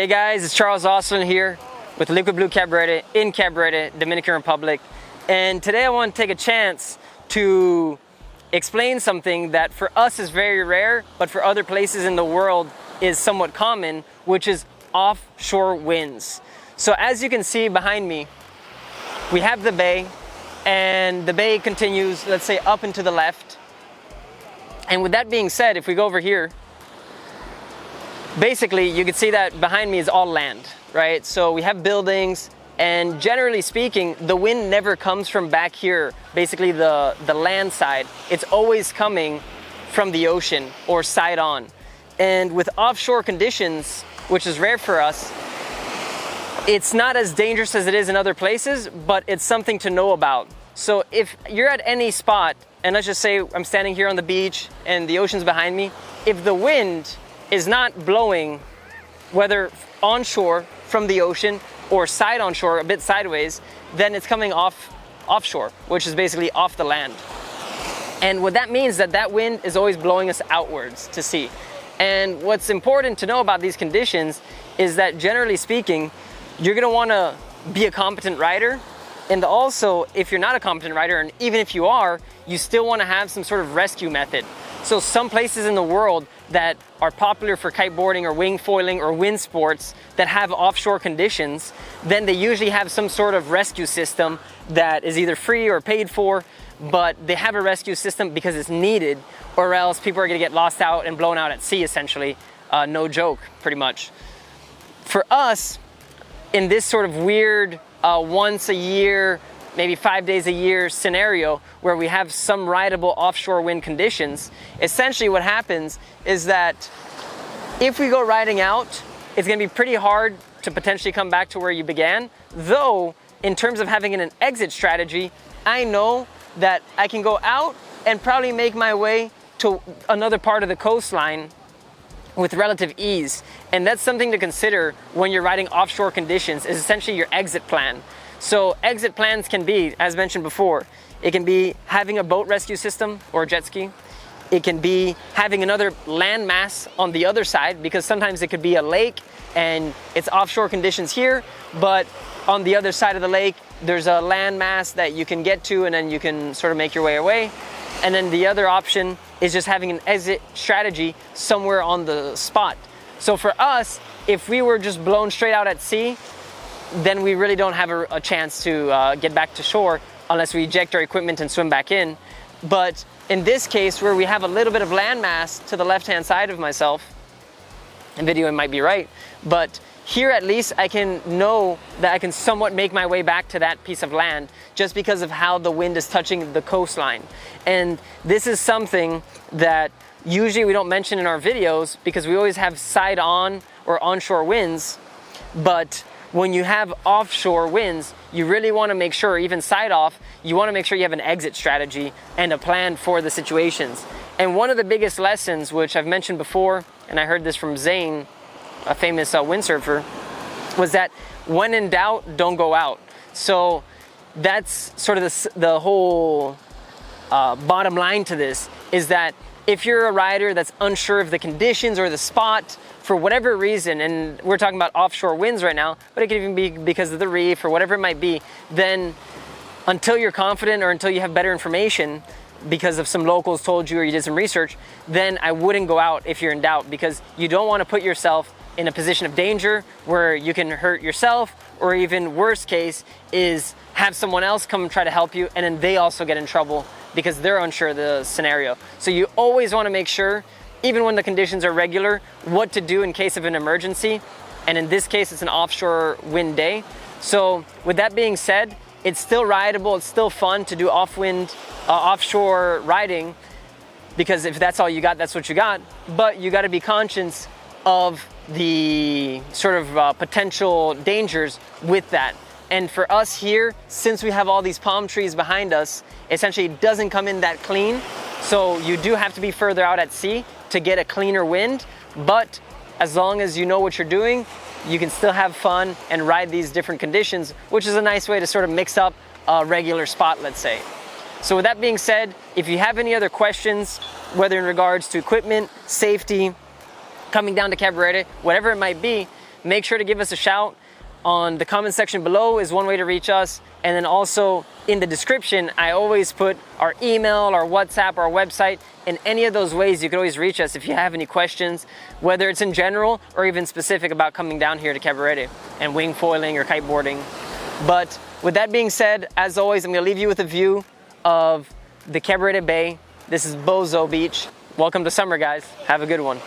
Hey guys, it's Charles Osland here with Liquid Blue Cabarete in Cabarete, Dominican Republic. And today I want to take a chance to explain something that for us is very rare, but for other places in the world is somewhat common, which is offshore winds. So as you can see behind me, we have the bay, and the bay continues, let's say, up and to the left. And with that being said, if we go over here, basically you can see that behind me is all land, right? So we have buildings, and generally speaking, the wind never comes from back here, basically the land side. It's always coming from the ocean or side on. And with offshore conditions, which is rare for us, it's not as dangerous as it is in other places, but it's something to know about. So if you're at any spot, and let's just say I'm standing here on the beach and the ocean's behind me, if the wind is not blowing, whether onshore from the ocean or side onshore, a bit sideways, then it's coming offshore, which is basically off the land. And what that means is that wind is always blowing us outwards to sea. And what's important to know about these conditions is that generally speaking, you're gonna wanna be a competent rider. And also, if you're not a competent rider, and even if you are, you still wanna have some sort of rescue method. So some places in the world that are popular for kiteboarding or wingfoiling or wind sports that have offshore conditions, then they usually have some sort of rescue system that is either free or paid for, but they have a rescue system because it's needed, or else people are gonna get lost out and blown out at sea, essentially. No joke, pretty much. For us, in this sort of weird once a year, maybe 5 days a year scenario where we have some rideable offshore wind conditions, essentially what happens is that if we go riding out, it's gonna be pretty hard to potentially come back to where you began. Though, in terms of having an exit strategy, I know that I can go out and probably make my way to another part of the coastline with relative ease. And that's something to consider when you're riding offshore conditions, is essentially your exit plan. So exit plans can be, as mentioned before, it can be having a boat rescue system or a jet ski. It can be having another land mass on the other side, because sometimes it could be a lake and it's offshore conditions here, but on the other side of the lake, there's a land mass that you can get to, and then you can sort of make your way away. And then the other option is just having an exit strategy somewhere on the spot. So for us, if we were just blown straight out at sea, then we really don't have a chance to get back to shore unless we eject our equipment and swim back in. But in this case, where we have a little bit of land mass to the left-hand side of myself, and video might be right, but here at least I can know that I can somewhat make my way back to that piece of land just because of how the wind is touching the coastline. And this is something that usually we don't mention in our videos because we always have side on or onshore winds, but when you have offshore winds, you really want to make sure, even side off, you want to make sure you have an exit strategy and a plan for the situations. And one of the biggest lessons, which I've mentioned before, and I heard this from Zane, a famous windsurfer, was that when in doubt, don't go out. So that's sort of the whole bottom line to this, is that if you're a rider that's unsure of the conditions or the spot, for whatever reason, and we're talking about offshore winds right now, but it could even be because of the reef or whatever it might be, then until you're confident or until you have better information because of some locals told you or you did some research, then I wouldn't go out if you're in doubt, because you don't want to put yourself in a position of danger where you can hurt yourself, or even worst case is have someone else come and try to help you and then they also get in trouble because they're unsure of the scenario. So you always want to make sure, even when the conditions are regular, what to do in case of an emergency. And in this case, it's an offshore wind day. So with that being said, it's still rideable, it's still fun to do offshore riding, because if that's all you got, that's what you got. But you got to be conscious of the sort of potential dangers with that. And for us here, since we have all these palm trees behind us, essentially it doesn't come in that clean. So you do have to be further out at sea to get a cleaner wind. But as long as you know what you're doing, you can still have fun and ride these different conditions, which is a nice way to sort of mix up a regular spot, let's say. So with that being said, if you have any other questions, whether in regards to equipment, safety, coming down to Cabarete, whatever it might be, make sure to give us a shout. On the comment section below is one way to reach us. And then also in the description, I always put our email, our WhatsApp, our website. In any of those ways, you can always reach us if you have any questions, whether it's in general or even specific about coming down here to Cabarete and wing foiling or kiteboarding. But with that being said, as always, I'm gonna leave you with a view of the Cabarete Bay. This is Bozo Beach. Welcome to summer, guys. Have a good one.